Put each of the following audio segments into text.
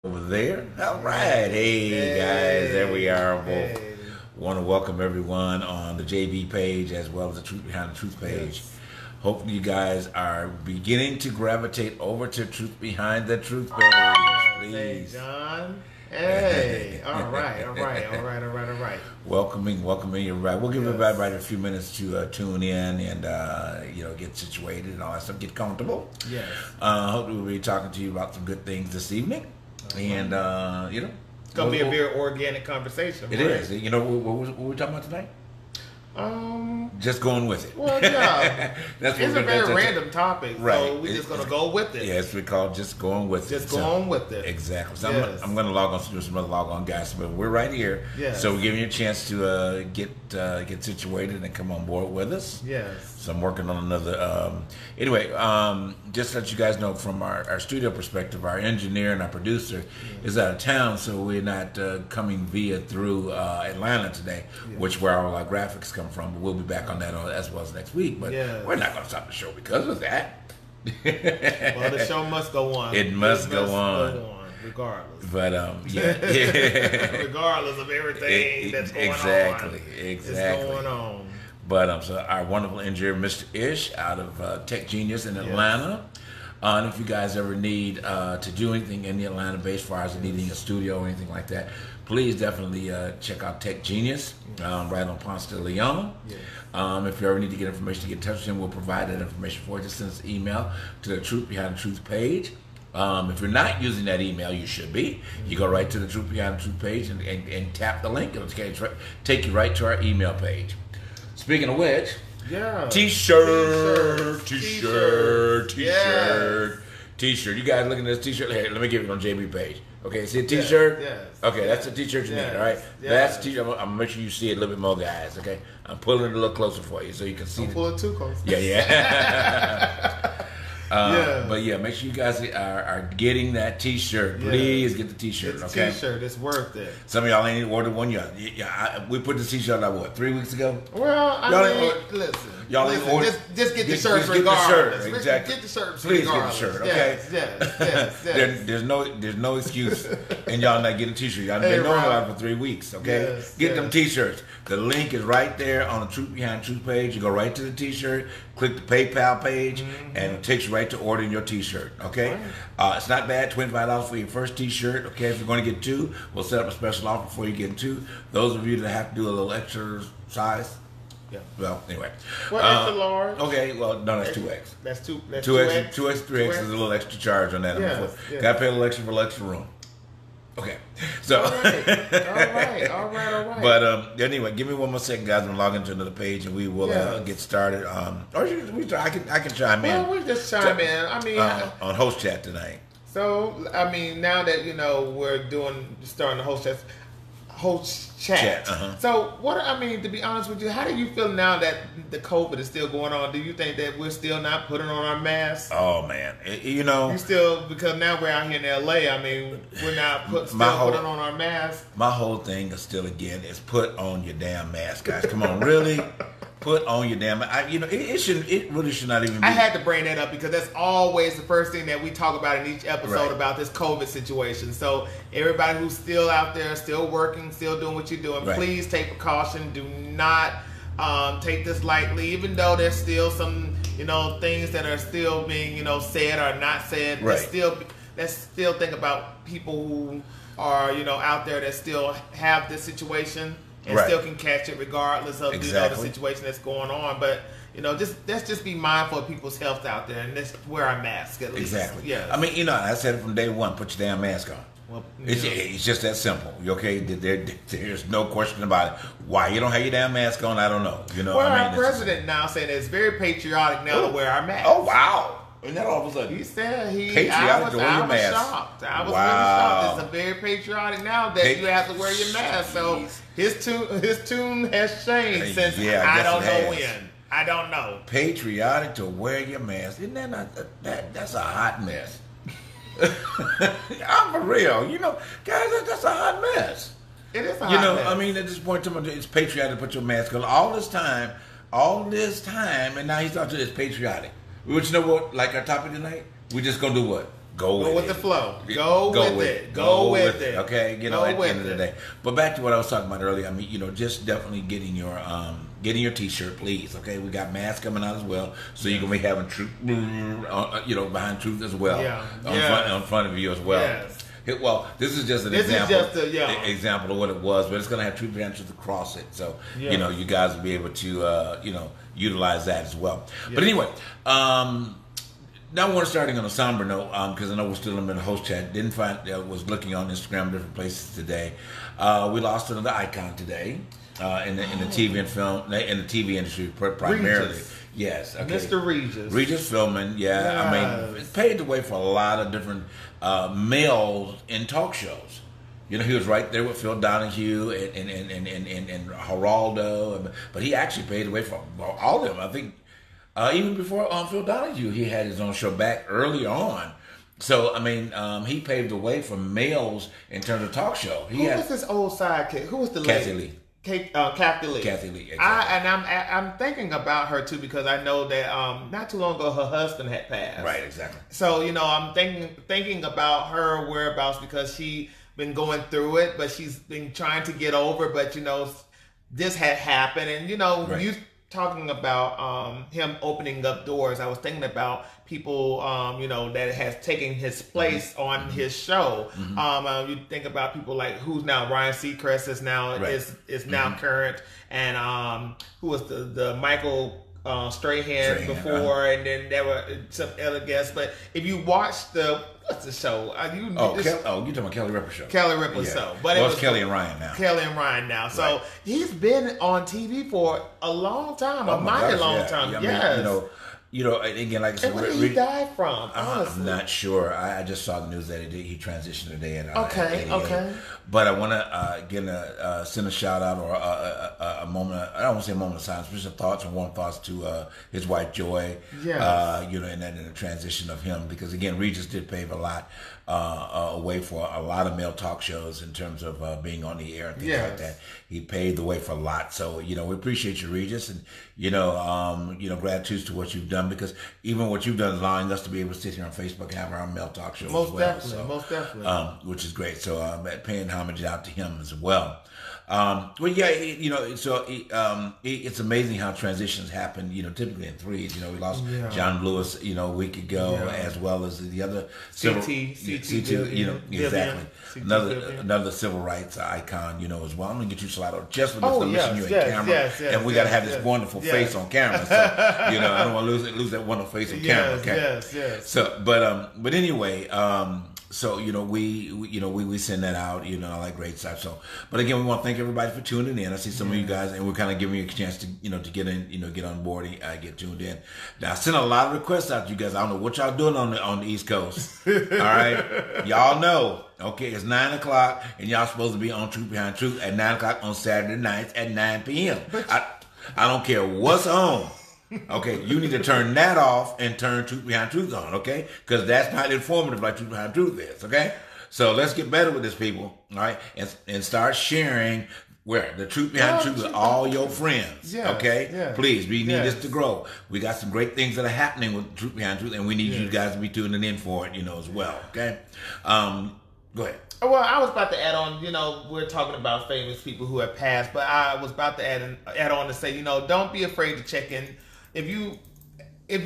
Over there. All right. Hey, guys, there we are. Hey. Want to welcome everyone on the JB page as well as the Truth Behind the Truth page. Yes. Hopefully you guys are beginning to gravitate over to Truth Behind the Truth page. Hey, Please. John. Hey. All right. Welcoming everybody. We'll give everybody a few minutes to tune in and get situated and all that stuff, get comfortable. Yes. Hopefully we'll be talking to you about some good things this evening. And It's gonna be a very organic conversation. It is. You know what we're talking about tonight? Just going with it. Well, yeah. That's It's a very random topic, right. so we're just gonna go with it. Yeah, it's called just going with it. Just go on with it. Exactly. So Yes. I'm going to log on to do some other log on guys, but we're right here. Yes. So we're giving you a chance to get situated and come on board with us. Yes. So I'm working on another. Just to let you guys know from our studio perspective, our engineer and our producer is out of town, so we're not coming through Atlanta today, which where all our graphics come from. But we'll be back on that as well as next week. But we're not going to stop the show because of that. Well, the show must go on. It must go on. Regardless. But regardless of everything that's going on. Exactly. It's going on. But so our wonderful engineer, Mr. Ish, out of Tech Genius in Atlanta. And if you guys ever need to do anything in the Atlanta base, as far as needing a studio or anything like that, please definitely check out Tech Genius right on Ponce de Leon. If you ever need to get information to get in touch with him, we'll provide that information for you. Just send us an email to the Truth Behind the Truth page. If you're not using that email, you should be. You go right to the Truth Behind the Truth page and tap the link. It'll take you right to our email page. Speaking of which, T-shirt. You guys looking at this T-shirt? Here, let me give it on JB page. Okay, see a T-shirt? Yes. Okay, that's the T-shirt you need, all right? That's the T-shirt. I'm going to make sure you see it a little bit more, guys, okay? I'm pulling it a little closer for you so you can see Don't pull it too close. Yeah. But make sure you guys are getting that T-shirt. Please get the T-shirt, It's okay? T-shirt, it's worth it. Some of y'all ain't ordered one yet. We put the T-shirt out, 3 weeks ago? Well, listen. Y'all ain't ordered. Just get the shirt regardless. Get the shirt, exactly. Get the shirt Please regardless. get the shirt, okay? Yes. There's no excuse in y'all not getting a T-shirt. Y'all been knowing about it for 3 weeks, okay? Yes, Get them T-shirts. The link is right there on the Truth Behind Truth page. You go right to the T-shirt, click the PayPal page, and it takes you right to ordering your T-shirt, okay? It's not bad, $25 for your first T-shirt, okay? If you're going to get two, we'll set up a special offer before you get two. Those of you that have to do a little extra size, well, anyway. Extra large? Okay, well, no, that's 2X. That's 2X. 2X, 3X is a little extra charge on that. Yes. Got to pay a little extra for the extra room. Okay, so. All right. But anyway, give me one more second, guys. I'm logging into another page, and we will get started. I can chime in. Well, we just chime in. I mean, on host chat tonight. So, I mean, now that we're starting the host chat. So, to be honest with you, how do you feel now that the COVID is still going on? Do you think that we're still not putting on our masks? Oh man, you still, because now we're out here in LA. I mean, we're not putting on our masks. My whole thing is still is put on your damn mask, guys. Come on, really. Put on your damn. It really should not even be. I had to bring that up because that's always the first thing that we talk about in each episode about this COVID situation. So everybody who's still out there, still working, still doing what you're doing, please take precaution. Do not take this lightly, even though there's still some things that are still being said or not said. Let's still think about people who are out there that still have this situation. And still can catch it regardless of the situation that's going on. But let's just be mindful of people's health out there, and let's wear our mask at least. Exactly. Yeah. I mean, I said it from day one. Put your damn mask on. Well, it's just that simple. Okay, there's no question about it. Why you don't have your damn mask on, I don't know. Well, our president now saying it's very patriotic now to wear our mask. Oh wow. And that all of a sudden he said patriotic I was shocked. I was really shocked. It's a very patriotic now that you have to wear your mask. So his tune has changed since I don't know when. I don't know. Patriotic to wear your mask. Isn't that not that's a hot mess. I'm for real. Guys, that's a hot mess. It is a hot mess. I mean, at this point, it's patriotic to put your mask on. All this time, and now he's talking to it's patriotic. But you know what? Like our topic tonight, we're just gonna do what? Go with the flow. Go with it. Go with it. Okay, at the end of the day. But back to what I was talking about earlier. I mean, just definitely getting your T-shirt, please. Okay, we got masks coming out as well, so you're gonna be having truth, behind truth as well, on front of you as well. Yes. Well, this is just an example of what it was, but it's gonna have truth behind truth across it. So you guys will be able to utilize that as well. Yes. But anyway. Now we're starting on a somber note because I know we're still in the host chat. Was looking on Instagram, different places today. We lost another icon today in the TV and film in the TV industry primarily. Regis. Yes, okay. Mr. Regis. Regis Philbin. Yeah, yes. I mean, it paved the way for a lot of different males in talk shows. He was right there with Phil Donahue and Geraldo, but he actually paved the way for all of them. I think. Even before Phil Donahue, he had his own show back early on. So, I mean, he paved the way for males in terms of talk show. Who was this old sidekick? Who was the Kathy lady? Lee. Kathy Lee. Kathy Lee, exactly. I'm thinking about her, too, because I know that not too long ago, her husband had passed. Right, exactly. So, I'm thinking about her whereabouts because she's been going through it, but she's been trying to get over, but, this had happened. And, right. you talking about him opening up doors, I was thinking about people, that has taken his place on his show. Mm-hmm. You think about people like who's now Ryan Seacrest is now is now current, and who was the Michael Strahan before, and then there were some other guests. But if you watch what's the show? You're talking about Kelly Ripa's show. Kelly Ripa's show. But it's Kelly and Ryan now. Kelly and Ryan now. So he's been on TV for a long time, a mighty long time. I yes. mean, again, like I said, where did he die from? I'm not sure. I just saw the news that he transitioned today. Okay. But I want to send a shout out or a moment. I don't want to say a moment of silence, but just warm thoughts to his wife Joy. Yes. In the transition of him, because again, Regis did pave a lot way for a lot of male talk shows in terms of being on the air and things like that. He paved the way for a lot. So we appreciate you, Regis, and gratitude to what you've done, because even what you've done is allowing us to be able to sit here on Facebook and have our own male talk show most as well. Definitely. Which is great. So paying homage out to him as well. It's amazing how transitions happen, typically in threes. We lost John Lewis, a week ago, as well as the other CT, exactly. Another civil rights icon, as well. I'm going to get you slide over just for this. I'm missing you in camera. And we got to have this wonderful face on camera. So, I don't want to lose that wonderful face on camera. Okay? Yes. So, but anyway, so we send that out, all that great stuff. So, but again, we want to thank everybody for tuning in. I see some of you guys, and we're kind of giving you a chance to to get in, get on board, get tuned in. Now, I sent a lot of requests out to you guys. I don't know what y'all doing on the East Coast. All right, y'all know. Okay, it's 9:00, and y'all supposed to be on Truth Behind Truth at 9:00 on Saturday nights at 9 p.m. I don't care what's on. Okay, you need to turn that off and turn Truth Behind Truth on, okay? Because that's not informative like Truth Behind Truth is, okay? So let's get better with this, people, all right? And start sharing the Truth Behind Truth with all your friends, okay? Yes. Please, we need this to grow. We got some great things that are happening with Truth Behind Truth, and we need you guys to be tuning in for it, as well, okay? Go ahead. Well, I was about to add on, we're talking about famous people who have passed, but I was about to add on to say, don't be afraid to check in. If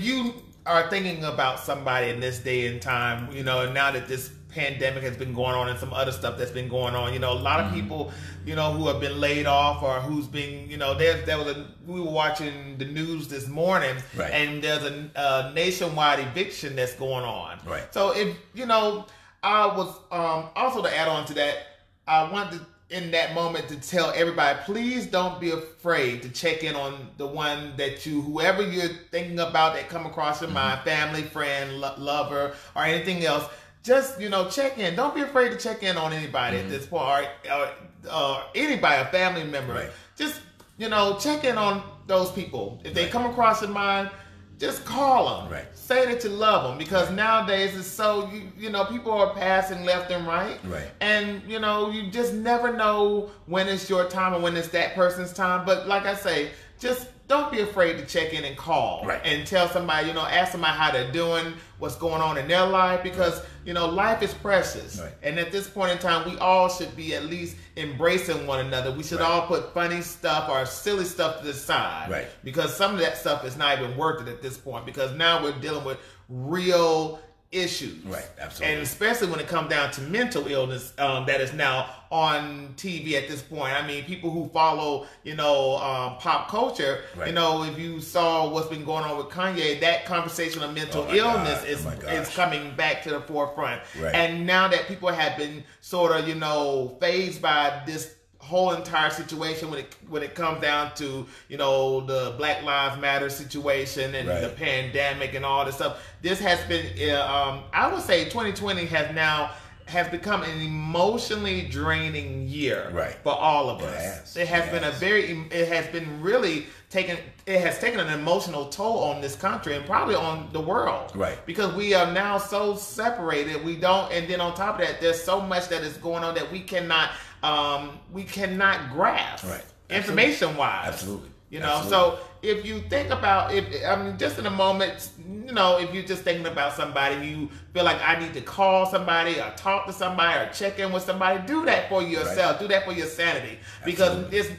you are thinking about somebody in this day and time, now that this pandemic has been going on and some other stuff that's been going on, a lot of people, who have been laid off or who's been, we were watching the news this morning, and there's a nationwide eviction that's going on. Right. So if, I was also to add on to that, I wanted to, in that moment, to tell everybody, please don't be afraid to check in on the one that whoever you're thinking about that come across your mind, family, friend, lover, or anything else. Just, check in. Don't be afraid to check in on anybody at this point, or anybody, a family member. Right. Just, check in on those people. If they come across your mind, just call them. Right. Say that you love them, because nowadays it's so, people are passing left and right. Right. And, you just never know when it's your time or when it's that person's time. But like I say, just don't be afraid to check in and call and tell somebody, ask somebody how they're doing, what's going on in their life, because, life is precious. And at this point in time, we all should be at least embracing one another. We should all put funny stuff or silly stuff to the side because some of that stuff is not even worth it at this point, because now we're dealing with real issues. Absolutely. And especially when it comes down to mental illness that is now on TV at this point. I mean, people who follow, pop culture, if you saw what's been going on with Kanye, that conversation of mental illness is coming back to the forefront. And now that people have been sort of, fazed by this whole entire situation when it comes down to the Black Lives Matter situation and the pandemic and all this stuff, this has been I would say 2020 has become an emotionally draining year for all of us. It has taken an emotional toll on this country and probably on the world. Because we are now so separated. And then on top of that, there's so much that is going on that we cannot grasp information-wise. Absolutely. So if you think about just in a moment, if you're just thinking about somebody, you feel like I need to call somebody or talk to somebody or check in with somebody, do that for yourself. Do that for your sanity. Because it's,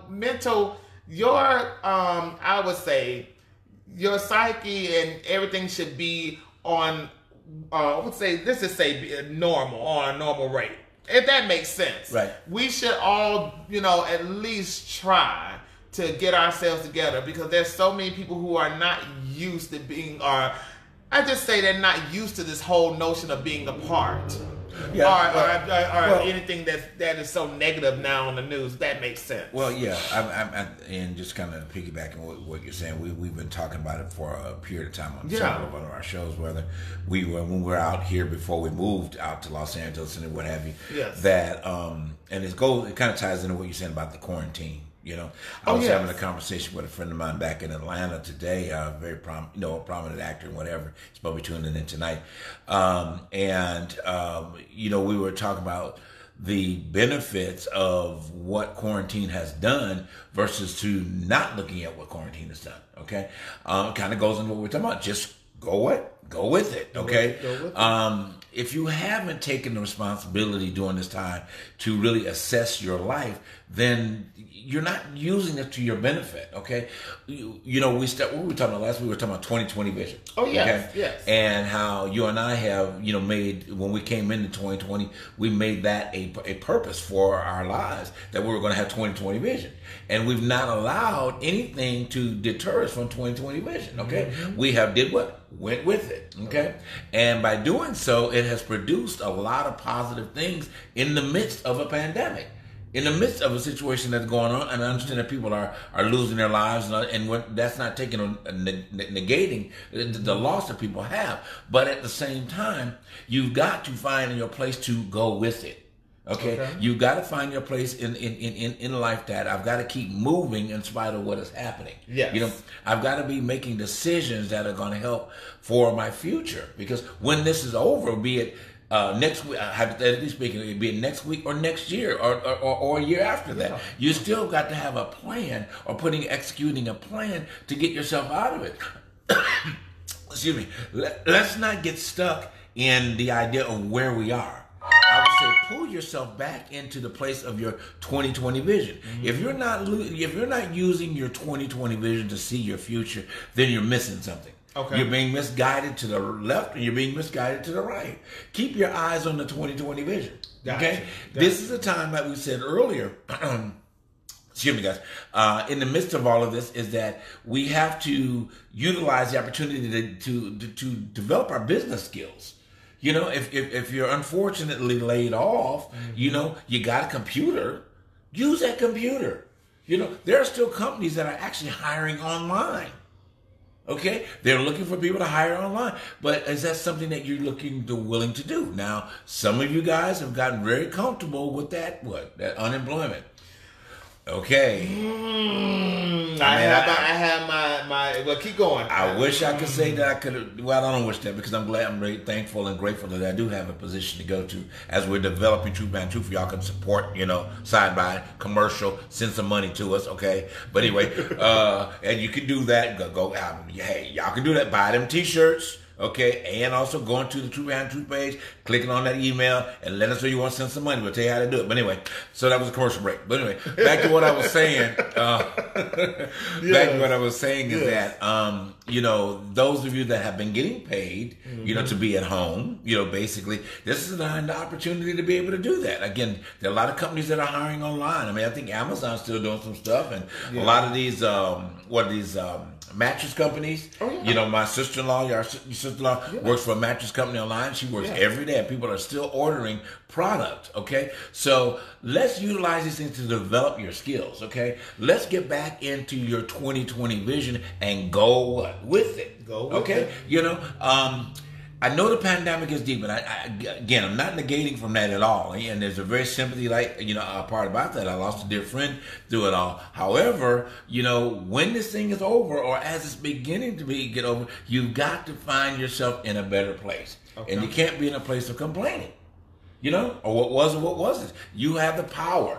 mental, I would say your psyche and everything should be on, let's just say normal, on a normal rate. If that makes sense. We should all, at least try to get ourselves together, because there's so many people who are not used to being, or I just say they're not used to this whole notion of being apart. Or anything that is so negative now on the news. That makes sense. Well, and just kind of piggybacking on what you're saying, we've been talking about it for a period of time on several of our shows, whether when we were out here before we moved out to Los Angeles and what have you. That and it kind of ties into what you're saying about the quarantine. I was having a conversation with a friend of mine back in Atlanta today, a very prominent actor and whatever. He's probably tuning in tonight. We were talking about the benefits of what quarantine has done versus to not looking at what quarantine has done. Okay. Kind of goes into what we're talking about. Just go with it. Okay. Go with it. If you haven't taken the responsibility during this time to really assess your life, then you're not using it to your benefit. Okay. What were we talking about last week? We were talking about 2020 vision. Yes. And how you and I have, made, when we came into 2020, we made that a purpose for our lives, that we were going to have 2020 vision. And we've not allowed anything to deter us from 2020 vision. Okay. We did what? Went with it. Okay. And by doing so, it has produced a lot of positive things in the midst of a pandemic, in the midst of a situation that's going on. And I understand that people are losing their lives, and that's not negating the loss that people have. But at the same time, you've got to find your place to go with it. Okay. You've got to find your place in life, that I've got to keep moving in spite of what is happening. I've got to be making decisions that are going to help for my future, because when this is over, be it next week, hypothetically speaking, be it next week or next year or a year after that, you still got to have a plan, or executing a plan to get yourself out of it. Excuse me. Let's not get stuck in the idea of where we are. I would say pull yourself back into the place of your 2020 vision. If you're not using your 2020 vision to see your future, then you're missing something. You're being misguided to the left, and you're being misguided to the right. Keep your eyes on the 2020 vision. This is a time, like we said earlier, excuse me, guys, in the midst of all of this, is that we have to utilize the opportunity to develop our business skills. If you're unfortunately laid off, you got a computer, use that computer. There are still companies that are actually hiring online. Okay, they're looking for people to hire online, but is that something that you're willing to do? Now, some of you guys have gotten very comfortable with that unemployment. Okay. I have my. Well, keep going. I wish I could say that I could. Well, I don't wish that because I'm very thankful and grateful that I do have a position to go to as we're developing Truth Band Truth. Y'all can support, side by commercial, send some money to us, okay? But anyway, and you can do that. Go out. Hey, y'all can do that. Buy them T-shirts. Okay, and also going to the Truth Band Truth page, clicking on that email, and let us know you want to send some money. We'll tell you how to do it. But anyway, so that was a commercial break. But anyway, back to what I was saying. Back to what I was saying is that, those of you that have been getting paid, to be at home, basically, this is an opportunity to be able to do that. Again, there are a lot of companies that are hiring online. I mean, I think Amazon's still doing some stuff, and a lot of these, mattress companies. Oh, yeah. My sister-in-law, your sister-in-law works for a mattress company online. She works every day. People are still ordering product, okay? So let's utilize these things to develop your skills, okay? Let's get back into your 2020 vision and go with it. Go with it. I know the pandemic is deep, and I'm not negating from that at all. And there's a very sympathy, part about that. I lost a dear friend through it all. However, when this thing is over, or as it's beginning to get over, you've got to find yourself in a better place. Okay. And you can't be in a place of complaining, or what was or what wasn't. You have the power.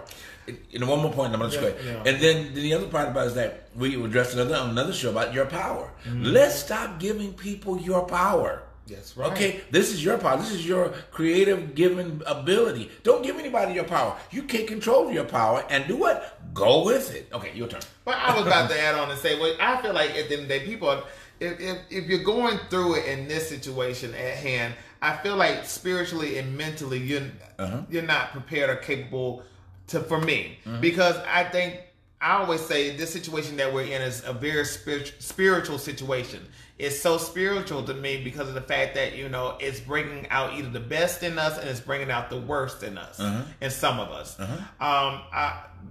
One more point, I'm going to just go. And then the other part about it is that we addressed on another show about your power. Mm-hmm. Let's stop giving people your power. That's right. Okay, this is your power. This is your creative given ability. Don't give anybody your power. You can't control your power, and do what? Go with it. Okay, your turn. Well, I was about to add on and say, well, I feel like at the end of the day, people, if you're going through it in this situation at hand, I feel like spiritually and mentally, you're not prepared or capable for me, because I think I always say this situation that we're in is a very spiritual situation. It's so spiritual to me because of the fact that, it's bringing out either the best in us and it's bringing out the worst in us, in some of us.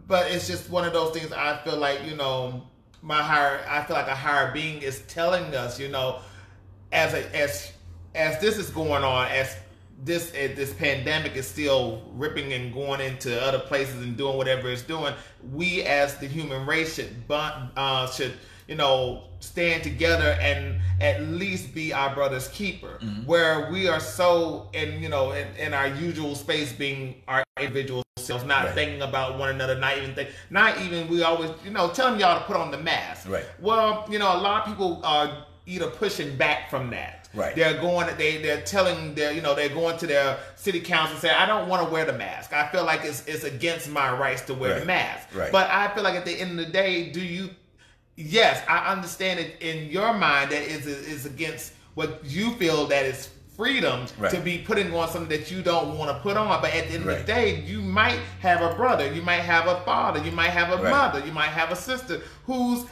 But it's just one of those things I feel like, I feel like a higher being is telling us, as this is going on, as this pandemic is still ripping and going into other places and doing whatever it's doing, we as the human race should stand together and at least be our brother's keeper, where we are so in our usual space, being our individual selves, not thinking about one another, not even we always telling y'all to put on the mask. Right. Well, a lot of people are either pushing back from that. Right. They're going to their city council and say, I don't want to wear the mask. I feel like it's against my rights to wear the mask. Right. But I feel like at the end of the day, yes, I understand it in your mind that is against what you feel that is freedom to be putting on something that you don't want to put on. But at the end of the day, you might have a brother, you might have a father, you might have a mother, you might have a sister whose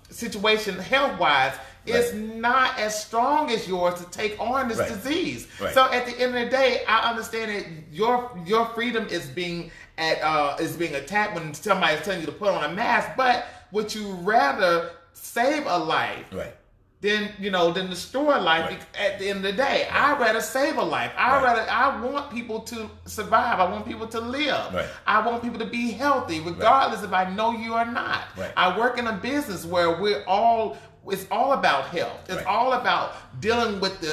situation health-wise is not as strong as yours to take on this disease. Right. So at the end of the day, I understand that your freedom is being attacked when somebody's telling you to put on a mask. But would you rather save a life than destroy a life? Right. At the end of the day, I'd rather save a life. I want people to survive. I want people to live. Right. I want people to be healthy, regardless if I know you or not. Right. I work in a business where it's all about health. It's all about dealing with the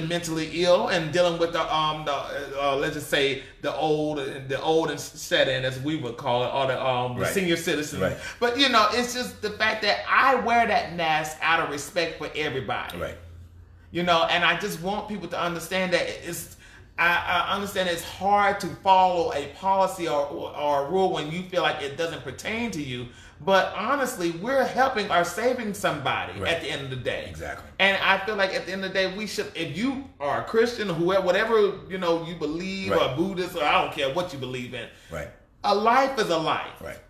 mentally ill and dealing with let's just say the old and set in, as we would call it, or the senior citizens. Right. But it's just the fact that I wear that mask out of respect for everybody. Right. And I just want people to understand that I understand it's hard to follow a policy or a rule when you feel like it doesn't pertain to you. But honestly, we're helping or saving somebody at the end of the day. Exactly. And I feel like at the end of the day, we should, if you are a Christian or whatever, you believe, or Buddhist, or I don't care what you believe in. Right. A life is a life. Right.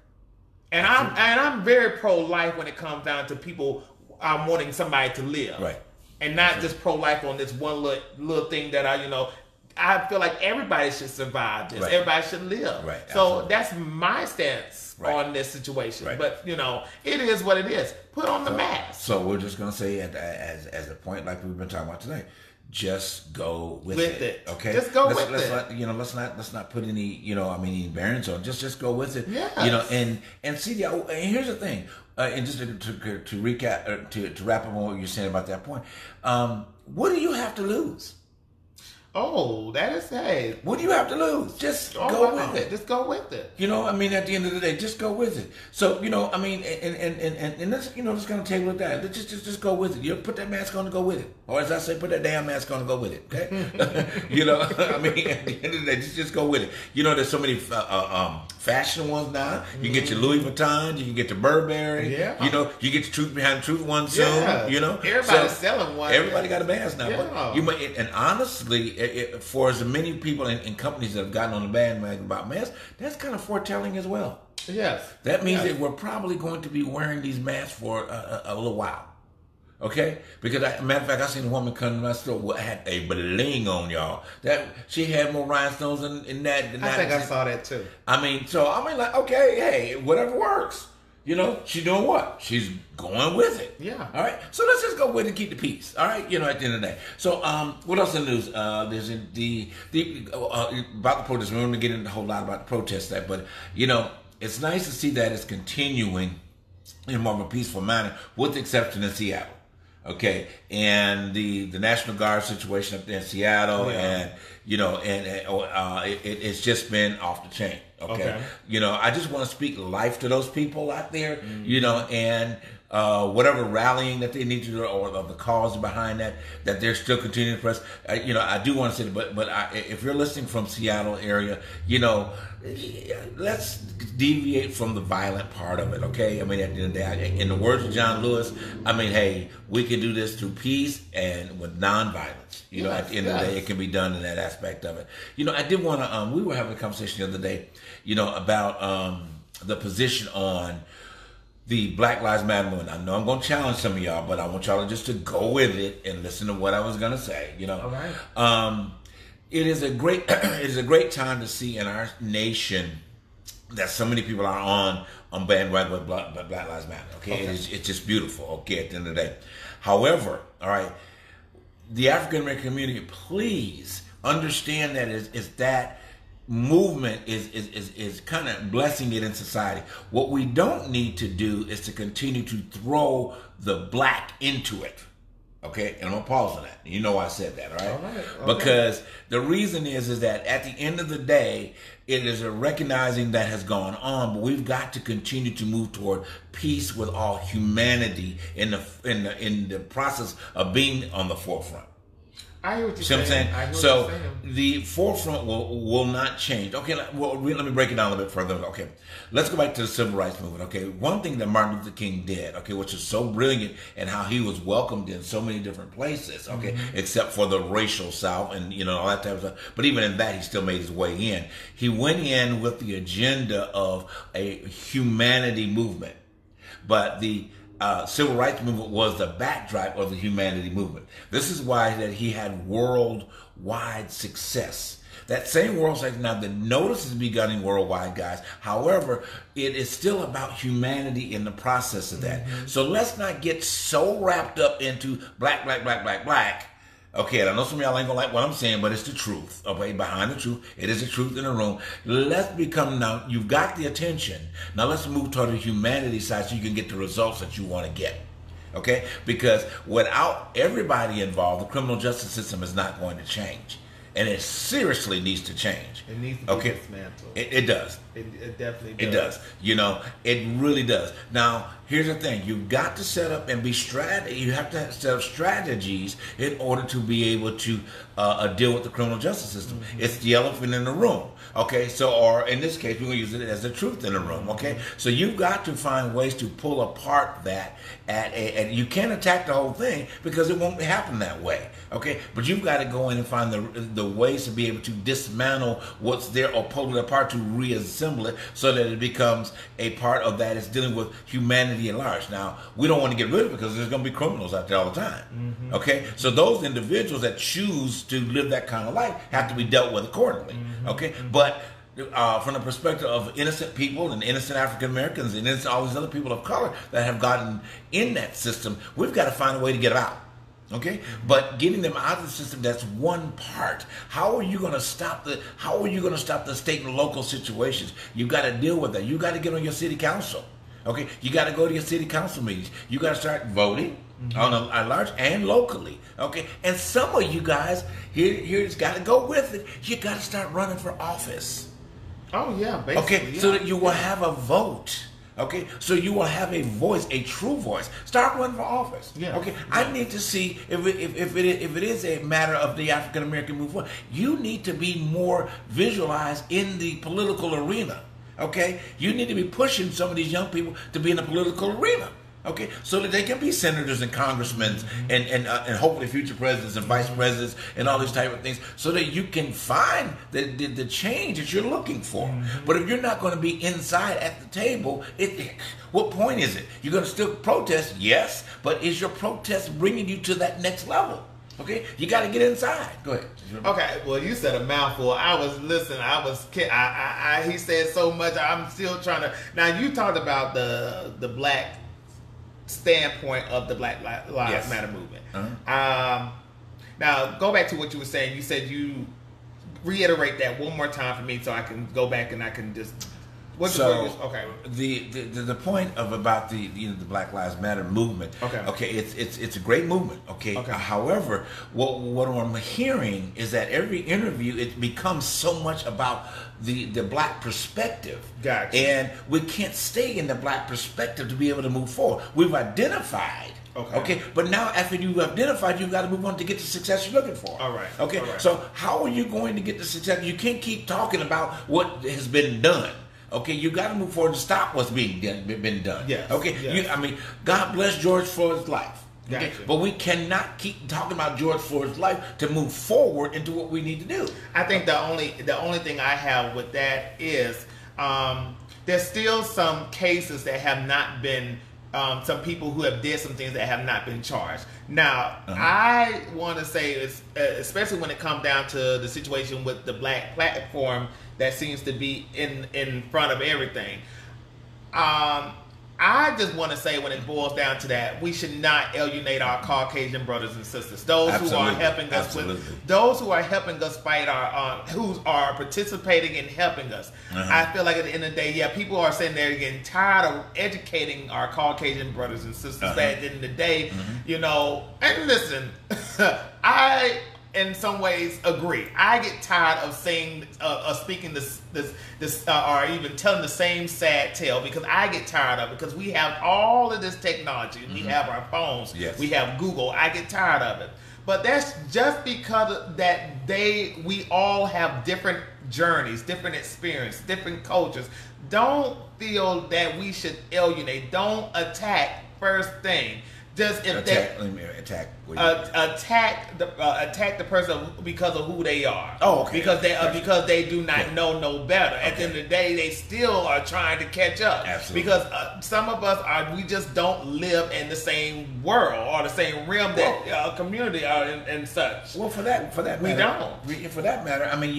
And I'm very pro-life when it comes down to people wanting somebody to live. Right. And not just pro-life on this one little thing that I feel like everybody should survive this. Right. Everybody should live. Right. So that's my stance on this situation. Right. But it is what it is. Put on the mask. So we're just gonna say, as a point like we've been talking about tonight, just go with it. Okay, just go with let's it. Let's not put any any bearings on. Just go with it. Yes. And see, and here's the thing. And just to recap, to wrap up on what you're saying about that point, what do you have to lose? Oh, that is hey. What do you have to lose? Just go with it. Just go with it. At the end of the day, just go with it. So, and let's, just kind of table it down. Just go with it. You put that mask on and go with it. Or as I say, put that damn mask on and go with it. Okay? at the end of the day, just go with it. There's so many fashion ones now. You can get your Louis Vuitton, you can get your Burberry. Yeah. You get your Truth Behind the Truth one soon. Yeah. Everybody's selling one. Everybody got a mask now. Yeah. But and honestly, for as many people and companies that have gotten on the bandwagon about masks, that's kind of foretelling as well. Yes. That means that we're probably going to be wearing these masks for a little while. Okay? Because, matter of fact, I seen a woman come to my store had a bling on, y'all. That she had more rhinestones in that. I think I saw that too. Okay, hey, whatever works. She's doing what? She's going with it. Yeah. All right. So let's just go with it and keep the peace. All right. At the end of the day. So what else in the news? There's about the protest. We're going to get into a whole lot about the protest but it's nice to see that it's continuing in more of a peaceful manner, with the exception of Seattle. Okay, and the National Guard situation up there in Seattle, and it's just been off the chain. Okay. I just want to speak life to those people out there. And whatever rallying that they need to do, or the cause behind that they're still continuing to press. I do want to say, but if you're listening from Seattle area, let's deviate from the violent part of it. Okay, at the end of the day, in the words of John Lewis, hey, we can do this through peace and with nonviolence. At the end of the day, it can be done in that aspect of it. I did want to. We were having a conversation the other day, about the position on the Black Lives Matter movement. I know I'm going to challenge some of y'all, but I want y'all just to go with it and listen to what I was going to say. All right. It is a great time to see in our nation that so many people are on bandwagon with Black Lives Matter. Okay, it's just beautiful. Okay, at the end of the day. However, all right, the African American community, please understand that is that movement is kind of blessing it in society. What we don't need to do is to continue to throw the black into it. Okay, and I'm gonna pause on that. You know why I said that, all right? Okay. Because the reason is that at the end of the day, it is a recognizing that has gone on, but we've got to continue to move toward peace with all humanity in the process of being on the forefront. I hear what you're saying. I hear what you're saying. The forefront will not change. Okay, let me break it down a little bit further. Okay, let's go back to the Civil Rights Movement. Okay, one thing that Martin Luther King did, okay, which is so brilliant, and how he was welcomed in so many different places, okay, except for the racial South and all that type of stuff. But even in that, he still made his way in. He went in with the agenda of a humanity movement, but the Civil Rights Movement was the backdrop of the humanity movement. This is why that he had worldwide success. That same world success, now the notice is beginning worldwide, guys. However, it is still about humanity in the process of that. So let's not get so wrapped up into black. Okay, I know some of y'all ain't gonna like what I'm saying, but it's the truth. Okay, behind the truth, it is the truth in the room. Now you've got the attention. Now let's move toward the humanity side so you can get the results that you want to get. Okay, because without everybody involved, the criminal justice system is not going to change. And it seriously needs to change. It needs to be dismantled. It does. It definitely does. It does. It really does. Now, here's the thing. You've got to set up and be You have to set up strategies in order to be able to deal with the criminal justice system. It's the elephant in the room. Okay, or in this case, we're going to use it as the truth in the room. Okay, so you've got to find ways to pull apart that. And you can't attack the whole thing because it won't happen that way. Okay, but you've got to go in and find the ways to be able to dismantle what's there or pull it apart to reassemble it so that it becomes a part of that. It's dealing with humanity at large. Now, we don't want to get rid of it because there's going to be criminals out there all the time. Okay, so those individuals that choose to live that kind of life have to be dealt with accordingly. Okay, but from the perspective of innocent people and innocent African Americans and all these other people of color that have gotten in that system, we've got to find a way to get out. Okay, but getting them out of the system, that's one part. How are you going to stop the state and local situations? You got to deal with that. You got to get on your city council. Okay, you got to go to your city council meetings. You got to start voting on a large and locally. Okay, and some of you guys here's got to go with it. You got to start running for office. Oh yeah, basically. Okay, so that you will have a vote. Okay, so you will have a voice, a true voice. Start running for office. Yeah. Okay, I need to see if it is a matter of the African American movement. You need to be more visualized in the political arena. Okay, you need to be pushing some of these young people to be in the political arena. Okay, so that they can be senators and congressmen and hopefully future presidents and vice presidents and all these type of things, so that you can find the change that you're looking for. But if you're not going to be inside at the table, what point is it? You're going to still protest, yes, but is your protest bringing you to that next level? Okay, you got to get inside. Go ahead. Okay, well, you said a mouthful. He said so much. I'm still trying to. Now, you talked about the black standpoint of the Black Lives Matter movement. Now, go back to what you were saying. You said you reiterate that one more time for me, so I can go back and I can just. Okay. The point about the Black Lives Matter movement. Okay. It's a great movement. Okay. However, what I'm hearing is that every interview it becomes so much about the black perspective. Gotcha. And we can't stay in the black perspective to be able to move forward. We've identified. Okay. But now after you've identified, you've got to move on to get the success you're looking for. All right. Okay. All right. So how are you going to get the success? You can't keep talking about what has been done. Okay, you got to move forward and stop what's been done. Yes. Okay. Yes. God bless George Floyd's life. Okay. Gotcha. But we cannot keep talking about George Floyd's life to move forward into what we need to do. I think the only thing I have with that is there's still some cases that have not been. Some people who have did some things that have not been charged. Now, I want to say, especially when it comes down to the situation with the black platform that seems to be in front of everything. I just want to say, when it boils down to that, we should not alienate our Caucasian brothers and sisters. Those who are helping us those who are helping us fight who are participating in helping us. I feel like at the end of the day, people are sitting there getting tired of educating our Caucasian brothers and sisters. But at the end of the day, and listen, I in some ways agree. I get tired of saying, speaking this, or even telling the same sad tale, because I get tired of it. Because we have all of this technology, we have our phones, we have Google. I get tired of it. But that's just because we all have different journeys, different experience, different cultures. Don't feel that we should alienate. Don't attack first thing. Just if attack the person because of who they are. Oh, okay. Because they do not know no better. At the end of the day, they still are trying to catch up. Absolutely. Because some of us we just don't live in the same world or the same realm that community are and such. Well, for that matter, we don't. For that matter, I mean,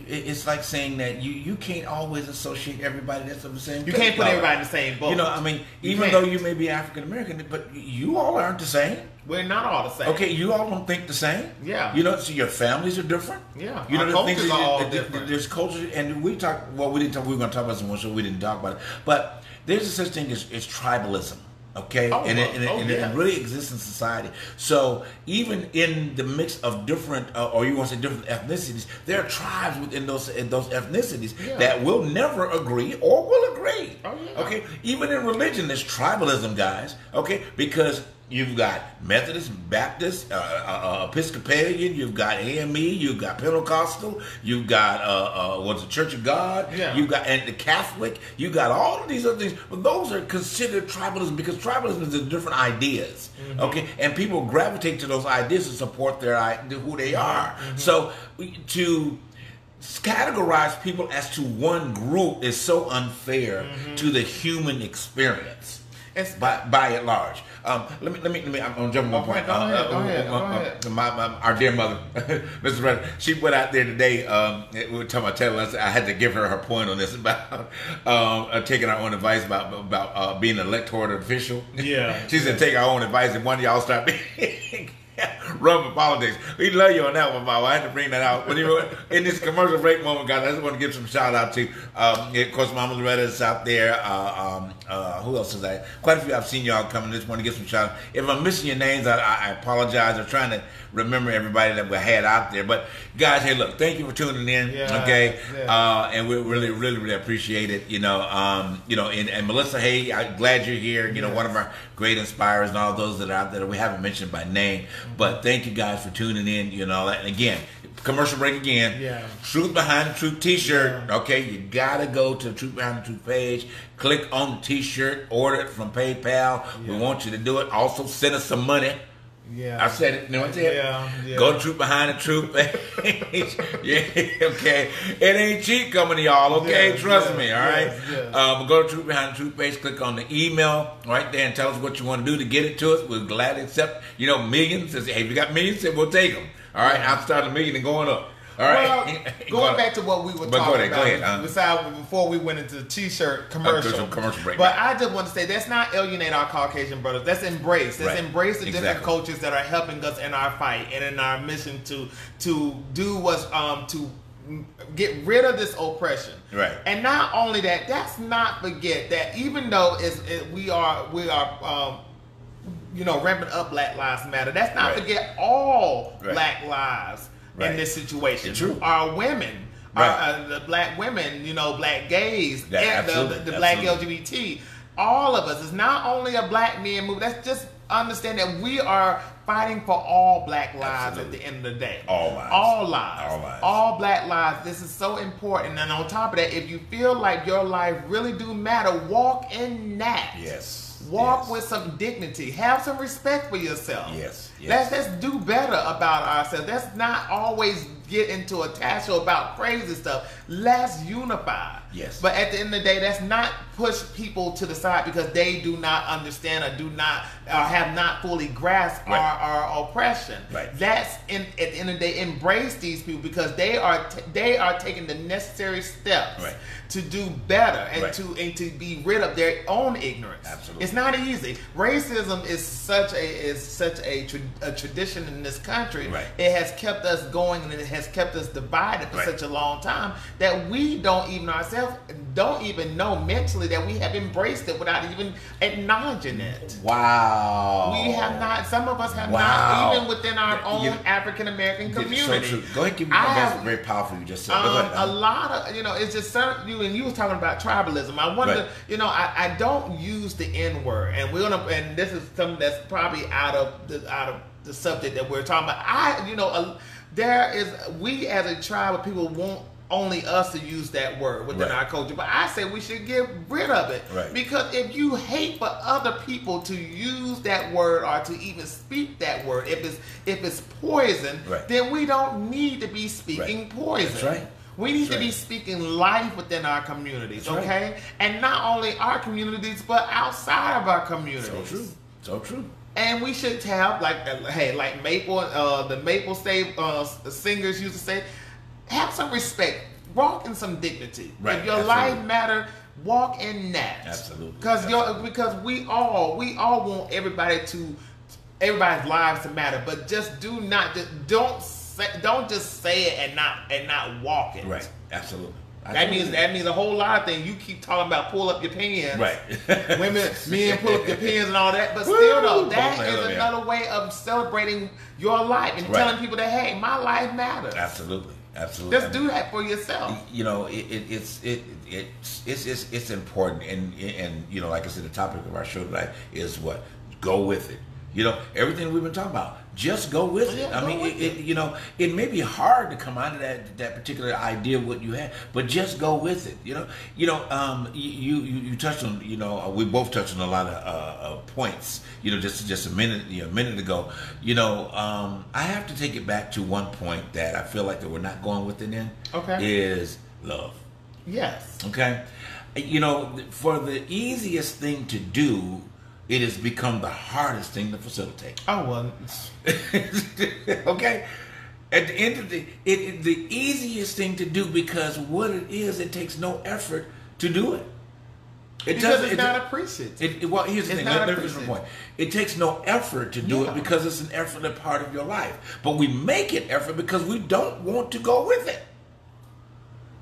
it's like saying that you can't always associate everybody that's of the same. You can't put everybody in the same boat. I mean, even though you may be African American, but you all aren't the same. We're not all the same. Okay, you all don't think the same. Yeah. So your families are different. Yeah. Our cultures are all different. There's culture, and we talked. Well, we were going to talk about some more, so we didn't talk about it. But there's a such thing as tribalism. Okay, it really exists in society. So even in the mix of different, or you want to say different ethnicities, there are tribes within those ethnicities that will never agree or will agree. Oh, yeah. Okay, even in religion, there's tribalism, guys. Okay, because you've got Methodist, Baptist, Episcopalian, you've got AME, you've got Pentecostal, you've got what's the Church of God, you've got and the Catholic, you've got all of these other things. But those are considered tribalism because tribalism is different ideas. Okay, and people gravitate to those ideas to support who they are. So to categorize people as to one group is so unfair to the human experience. By and large. Let me. I'm gonna jump on one point. Go ahead. Our dear mother, Mrs. Redder, she went out there today. We were talking about telling us. I had to give her point on this about taking our own advice about being an electoral official. Yeah. She said take our own advice, and one of y'all start being Run for politics. We love you on that one, Bob. I had to bring that out. But in this commercial break moment, guys, I just want to give some shout out to, of course, Mama Loretta is out there. Who else is that? Quite a few. I've seen y'all coming. Just want to give some shout out. If I'm missing your names, I apologize. I'm trying to remember everybody that we had out there. But guys, hey, look, thank you for tuning in. Yeah, okay, yeah. And we really appreciate it. And Melissa, hey, I'm glad you're here. You know, one of our great inspirers and all those that are out there that we haven't mentioned by name. But thank you guys for tuning in. You know, and again, commercial break again. Yeah. Truth Behind the Truth T-shirt. Yeah. Okay, you gotta go to the Truth Behind the Truth page. Click on the T-shirt. Order it from PayPal. Yeah. We want you to do it. Also, send us some money. Yeah, I said it. You know what I said? Yeah. Go to Truth Behind the Truth page. Yeah, okay. It ain't cheap coming to y'all, okay? Trust me, all right? Go to Truth Behind the Truth page, click on the email right there and tell us what you want to do to get it to us. We'll gladly accept, millions. Hey, if you got millions, we'll take them. All right? I'm starting $1 million and going up. All right. Well, going back to what we were talking about, go ahead. Besides, before we went into the T-shirt commercial break. But I just want to say, let's not alienate our Caucasian brothers. Let's embrace. Let's embrace the different cultures that are helping us in our fight and in our mission to do what's to get rid of this oppression. Right. And not only that, let's not forget that even though we are ramping up Black Lives Matter, let's not forget all Black lives. In this situation, our women, the black women, black gays, and the black LGBT, all of us. It's not only a black men movement. Let's just understand that we are fighting for all black lives at the end of the day. All lives. All lives. All black lives. This is so important. And on top of that, if you feel like your life really do matter, walk in that. Yes. Walk with some dignity. Have some respect for yourself. Yes. Let's do better about ourselves. Let's not always get into a tussle about crazy stuff. Let's unify. Yes. But at the end of the day, let's not push people to the side because they do not understand or do not have not fully grasped our oppression. Right. Let's at the end of the day embrace these people because they are taking the necessary steps to do better and to be rid of their own ignorance. Absolutely. It's not easy. Racism is such a tradition in this country. Right. It has kept us going and it has kept us divided for such a long time that we don't even know mentally that we have embraced it without even acknowledging it. Wow. We have not. Some of us have not, even within our own African American community. So true. Go ahead, give me that's very powerful. You just said. A lot of it's just certain. You was talking about tribalism. I wonder. I don't use the N word, and and this is something that's probably out of the subject that we're talking about. We as a tribe of people want only us to use that word within our culture, but I say we should get rid of it because if you hate for other people to use that word or to even speak that word, if it's poison, then we don't need to be speaking poison. That's right. We need to be speaking life within our communities, okay? And not only our communities, but outside of our communities. So true. And we should have, like Maple, the Maple State singers used to say, have some respect, walk in some dignity. If your life matter, walk in that. Absolutely. Because we all want everybody's lives to matter, but don't just say it and not walk it. Right. Absolutely. That means a whole lot of things. You keep talking about pull up your pants. Right. Men pull up their pants and all that. But still though, that is another way of celebrating your life and telling people that, hey, my life matters. Absolutely. Just do that for yourself. It's important, and like I said, the topic of our show tonight is what? Go with it. Everything we've been talking about, just go with it. I mean, it may be hard to come out of that particular idea of what you had, but just go with it. You touched on, we both touched on a lot of points. Just a minute ago. I have to take it back to one point that I feel like that we're not going with it in. Okay. Is love. Yes. Okay. For the easiest thing to do, it has become the hardest thing to facilitate. Oh, well. Okay? At the end of the easiest thing to do because what it is, it takes no effort to do it. Because it's not appreciative. Well, here's the thing. Let me finish my point. It takes no effort to do it because it's an effortless part of your life. But we make it effort because we don't want to go with it.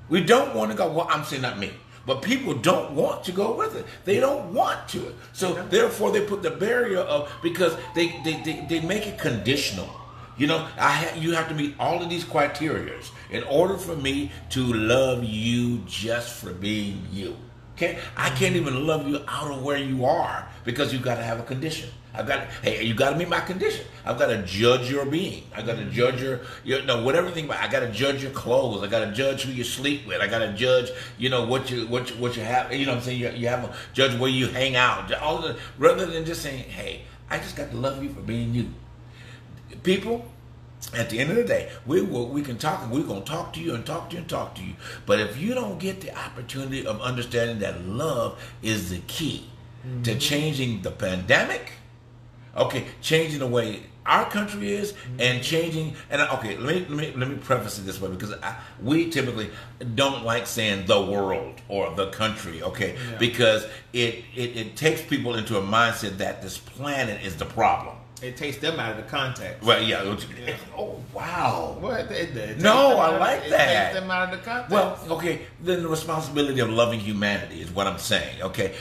We don't want to go. Well, I'm saying not me. But people don't want to go with it. They don't want to. So therefore, they put the barrier up because they make it conditional. You know, you have to meet all of these criteria in order for me to love you just for being you. Okay, I can't even love you out of where you are because you've got to have a condition. Hey, you got to meet my condition. I've got to judge your being. I got to judge your whatever thing. I got to judge your clothes. I got to judge who you sleep with. I got to judge, what you have. You know what I'm saying? You have to judge where you hang out. Rather than just saying, hey, I just got to love you for being you. People, at the end of the day, we can talk, and we're going to talk to you and talk to you and talk to you. But if you don't get the opportunity of understanding that love is the key to changing the pandemic, changing the way our country is, and changing. And let me preface it this way, because we typically don't like saying the world or the country, because it takes people into a mindset that this planet is the problem. It takes them out of the context. Well, yeah. Oh, wow. What? I like that. It takes them out of the context. Well, then the responsibility of loving humanity is what I'm saying,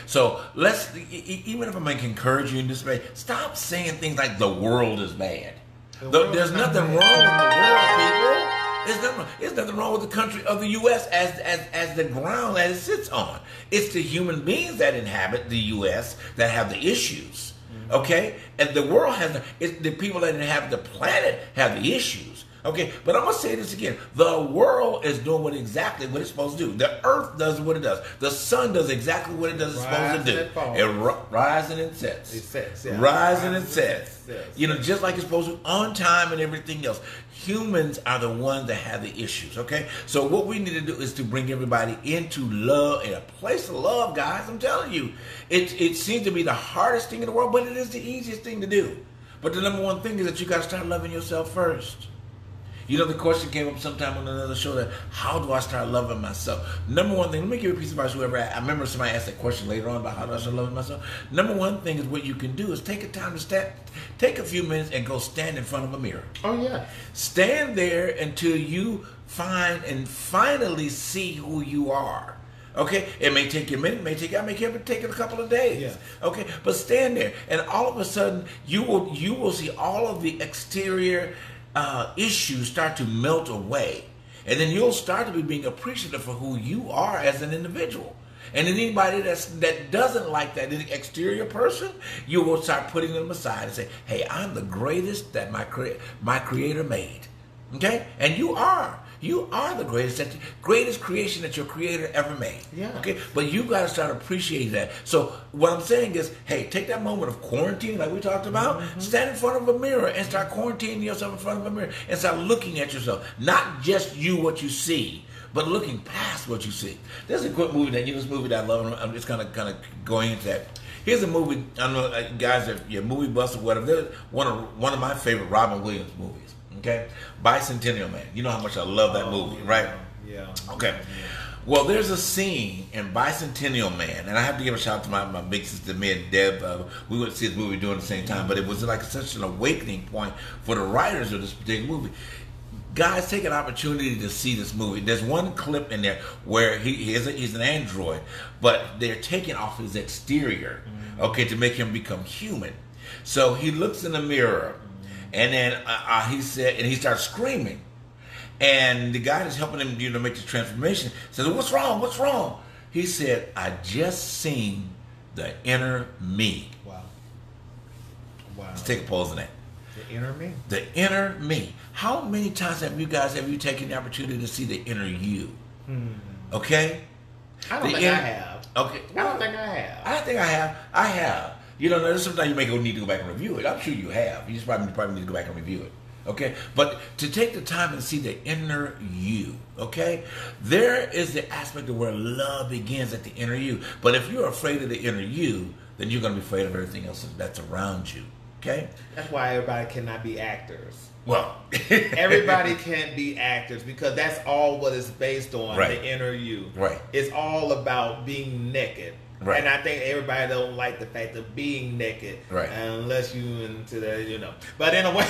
So let's, even if I'm going to encourage you in this way, stop saying things like the world is bad. There's nothing wrong with the world, people. There's nothing wrong with the country of the U.S. as the ground that it sits on. It's the human beings that inhabit the U.S. that have the issues. And the world the people that inhabit the planet have the issues. But I'm going to say this again. The world is doing exactly what it's supposed to do. The earth does what it does. The sun does exactly what it does it's supposed to do. It rises and sets. It sets, yeah. Rising and sets. Just like it's supposed to, on time and everything else. Humans are the ones that have the issues, So what we need to do is to bring everybody into love, in a place of love, guys. I'm telling you. It seems to be the hardest thing in the world, but it is the easiest thing to do. But the number one thing is that you got to start loving yourself first. The question came up sometime on another show that, how do I start loving myself? Number one thing, let me give you a piece of advice, whoever. I remember somebody asked that question later on about how do I start loving myself. Number one thing is what you can do is take a time to take a few minutes and go stand in front of a mirror. Oh, yeah. Stand there until you find and finally see who you are. It may take you a minute, I may take it a couple of days. Yeah. But stand there, and all of a sudden you will see all of the exterior issues start to melt away, and then you'll start to be being appreciative for who you are as an individual. And anybody that doesn't like that exterior person, you will start putting them aside and say, "Hey, I'm the greatest that my Creator made." And you are. You are the greatest creation that your Creator ever made. Yeah. But you got to start appreciating that. So what I'm saying is, hey, take that moment of quarantine, like we talked about, stand in front of a mirror and start quarantining yourself in front of a mirror and start looking at yourself, not just what you see, but looking past what you see. There's a quick movie this movie that I love. I'm just kind of going into that. Here's a movie. I don't know, guys, if you're movie buffs or whatever. There's one of my favorite Robin Williams movies. Bicentennial Man. You know how much I love that movie, right? Yeah. Well, there's a scene in Bicentennial Man, and I have to give a shout out to my big sister, me and Deb. We went to see this movie during the same time, but it was like such an awakening point for the writers of this particular movie. Guys, take an opportunity to see this movie. There's one clip in there where he's an android, but they're taking off his exterior, to make him become human. So he looks in the mirror. And then he said, and he starts screaming. And the guy that's helping him, make the transformation says, "What's wrong? What's wrong?" He said, "I just seen the inner me." Wow. Let's take a pause on that. The inner me. The inner me. How many times have you taken the opportunity to see the inner you? I don't think I have. I don't think I have. I think I have. I have. Sometimes you may need to go back and review it. I'm sure you have. You just probably need to go back and review it. But to take the time and see the inner you, there is the aspect of where love begins at the inner you. But if you're afraid of the inner you, then you're going to be afraid of everything else that's around you. That's why everybody cannot be actors. Well, everybody can't be actors because that's all what it's based on, the inner you. Right. It's all about being naked. Right. And I think everybody don't like the fact of being naked, right? Unless you into the, But in a way,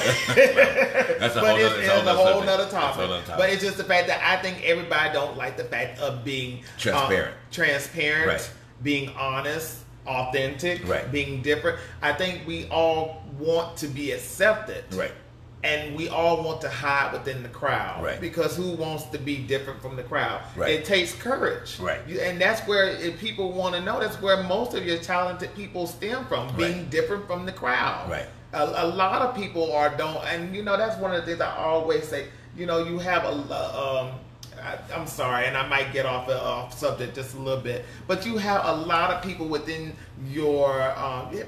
that's a whole nother topic. But it's just the fact that I think everybody don't like the fact of being transparent, right. Being honest, authentic, right. Being different. I think we all want to be accepted, right. And we all want to hide within the crowd, right. Because who wants to be different from the crowd? Right. It takes courage, right? And that's where, if people want to know, that's where most of your talented people stem from, being right. different from the crowd, right? A lot of people don't, and that's one of the things I always say. You have I'm sorry, and I might get off subject just a little bit, but you have a lot of people within your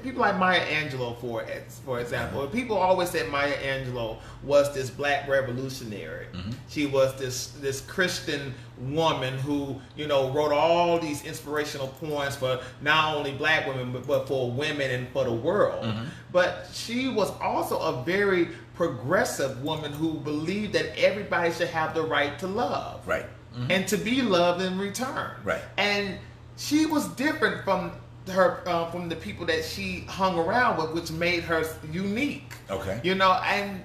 people like Maya Angelou, for example. Mm-hmm. People always said Maya Angelou was this black revolutionary. Mm-hmm. She was this Christian woman who wrote all these inspirational poems for not only black women but for women and for the world. Mm-hmm. But she was also a very progressive woman who believed that everybody should have the right to love, right, mm-hmm. and to be loved in return, right. And she was different from her from the people that she hung around with, which made her unique. Okay, and I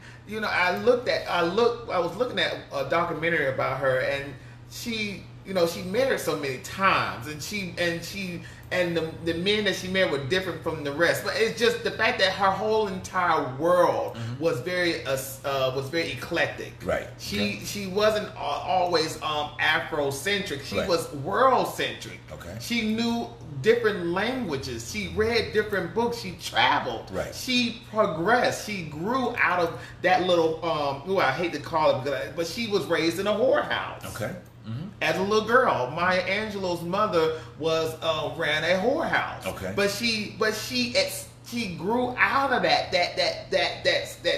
was looking at a documentary about her, and she married so many times, and the men that she married were different from the rest. But it's just the fact that her whole entire world mm-hmm. was very eclectic. Right. She wasn't always Afrocentric. She right. was world centric. Okay. She knew different languages. She read different books. She traveled. Right. She progressed. She grew out of that little I hate to call it, but she was raised in a whorehouse. Okay. Mm-hmm. As a little girl, Maya Angelou's mother ran a whorehouse. Okay. But she grew out of that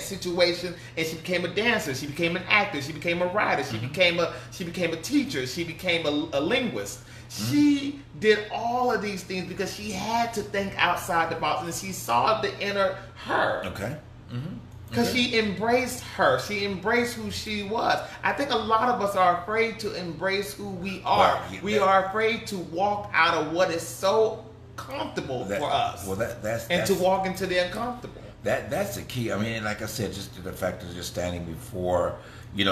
situation, and she became a dancer. She became an actor. She became a writer. She mm-hmm. became a teacher. She became a linguist. Mm-hmm. She did all of these things because she had to think outside the box, and she saw the inner her. Okay. Mm-hmm. Because she embraced her. She embraced who she was. I think a lot of us are afraid to embrace who we are. Well, we are afraid to walk out of what is so comfortable for us. Well, that's to walk into the uncomfortable. That's the key. I mean, like I said, just the fact of just standing before,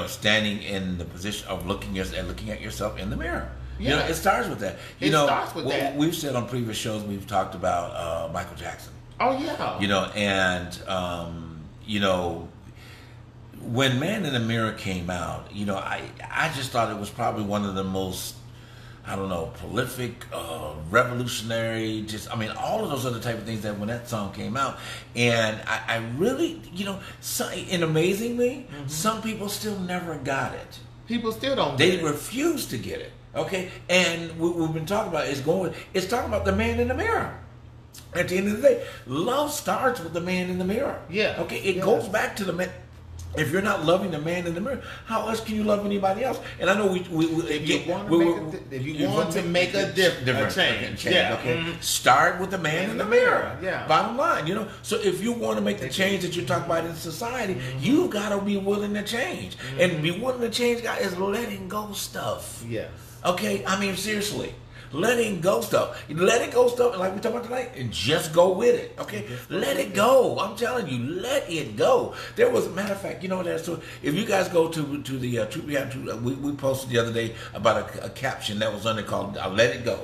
standing in the position of looking at yourself in the mirror. Yeah. It starts with that. It starts with that. We've said on previous shows, we've talked about Michael Jackson. Oh, yeah. And... when Man in the Mirror came out, I just thought it was probably one of the most, prolific, revolutionary, all of those other type of things that when that song came out. And I really, and amazingly, mm-hmm. some people still never got it. People still don't get it. They refuse to get it, okay? And what we've been talking about it's talking about the man in the mirror. At the end of the day, love starts with the man in the mirror. Yeah. Okay, it goes back to the man. If you're not loving the man in the mirror, how else can you love anybody else? And I know if you want to make a change. Yeah. Okay. Mm-hmm. Start with the man in the mirror. Yeah. Bottom line, So if you want to make the change that you're talking about in society, mm-hmm. you got to be willing to change. Mm-hmm. And be willing to change, guys, is letting go stuff. Yes. Okay. I mean, seriously. Letting go stuff. Let it go stuff, like we talked about tonight, and just go with it. Okay? Let it go. I'm telling you, let it go. There was a matter of fact, so if you guys go to the we posted the other day about a caption that was on there called Let It Go.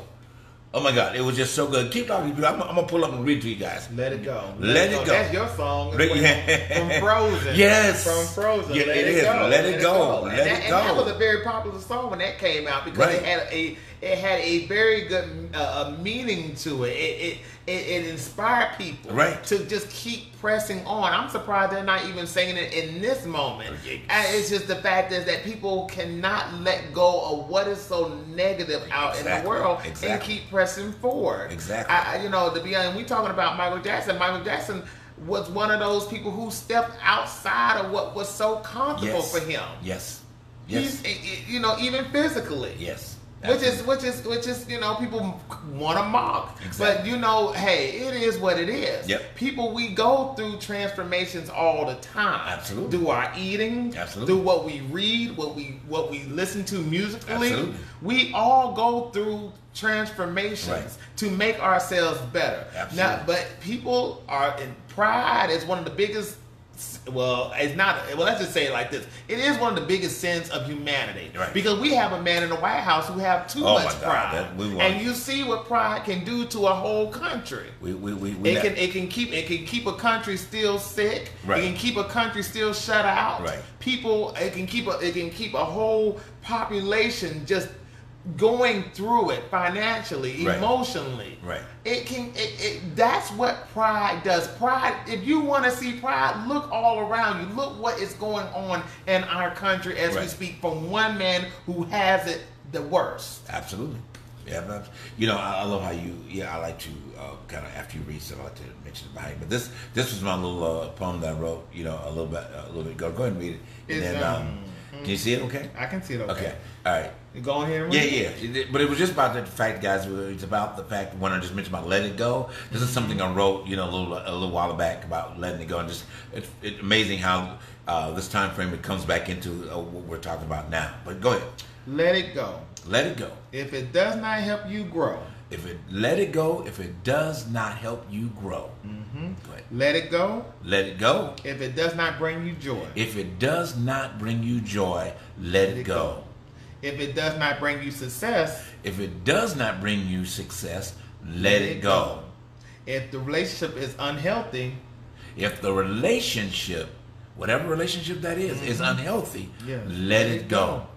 Oh my God, it was just so good. Keep talking. I'm gonna pull up and read to you guys. Let it go. Let it go. That's your song. From Frozen. Yes. From Frozen. Yeah, it is. Let it go. Let it go. And that was a very popular song when that came out because it had a very good meaning to it. It inspired people to just keep pressing on. I'm surprised they're not even singing it in this moment. And it's just the fact is that people cannot let go of what is so negative out in the world and keep pressing forward. Exactly. To be honest, we talking about Michael Jackson. Michael Jackson was one of those people who stepped outside of what was so comfortable for him. Yes. He's, even physically. Yes. Which is, you know, people want to mock. Exactly. But, you know, hey, it is what it is. Yep. People, we go through transformations all the time. Absolutely. Through our eating. Absolutely. Through what we read, what we listen to musically. Absolutely. We all go through transformations to make ourselves better. Absolutely. Now, but people are in pride is one of the biggest. Well, it's not. Well, let's just say it like this: it is one of the biggest sins of humanity, right. Because we have a man in the White House who have too much pride, and you see what pride can do to a whole country. It can keep a country still sick. Right. It can keep a country still shut out. Right. People. It can keep a whole population just going through it financially, emotionally. Right. That's what pride does. Pride, if you want to see pride, look all around you. Look what is going on in our country as we speak from one man who has it the worst. Absolutely. Yeah, but, you know, I love how you. Yeah, I like to kind of after you read stuff, I like to mention it behind. But this was my little poem that I wrote. You know, a little bit ago. Go ahead and read it. And then, can you see it? Okay. I can see it. Okay. All right. You go on here. Yeah. But it was just about the fact, guys. It's about the fact when I just mentioned about letting it go. This is something I wrote, you know, a little while back about letting it go, and just it's amazing how this time frame it comes back into what we're talking about now. But go ahead. Let it go. Let it go. If it does not help you grow. Let it go. If it does not help you grow. Mm-hmm. Let it go. Let it go. If it does not bring you joy. If it does not bring you joy, let it go. If it does not bring you success. If it does not bring you success, let it go. If the relationship is unhealthy. If the relationship, whatever relationship that is unhealthy, let it go.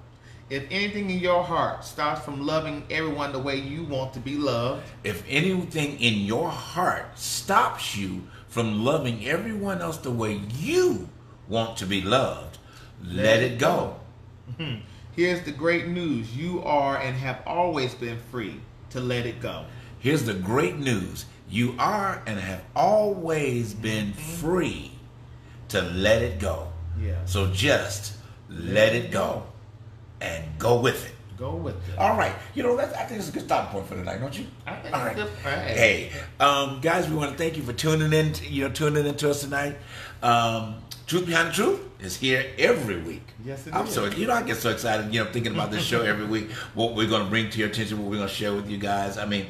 If anything in your heart starts from loving everyone the way you want to be loved. If anything in your heart stops you from loving everyone else the way you want to be loved, let it go. Mm-hmm. Here's the great news. You are and have always been free to let it go. Here's the great news. You are and have always been free to let it go. Yeah. So just let it go. And go with it. Go with it. All right. You know, I think it's a good stopping point for tonight, don't you? I think all right. Good. Hey, guys, we want to thank you for tuning in. Tuning in to us tonight. Truth Behind the Truth is here every week. Yes, it is. So I get so excited. Thinking about this show every week. What we're going to bring to your attention. What we're going to share with you guys. I mean,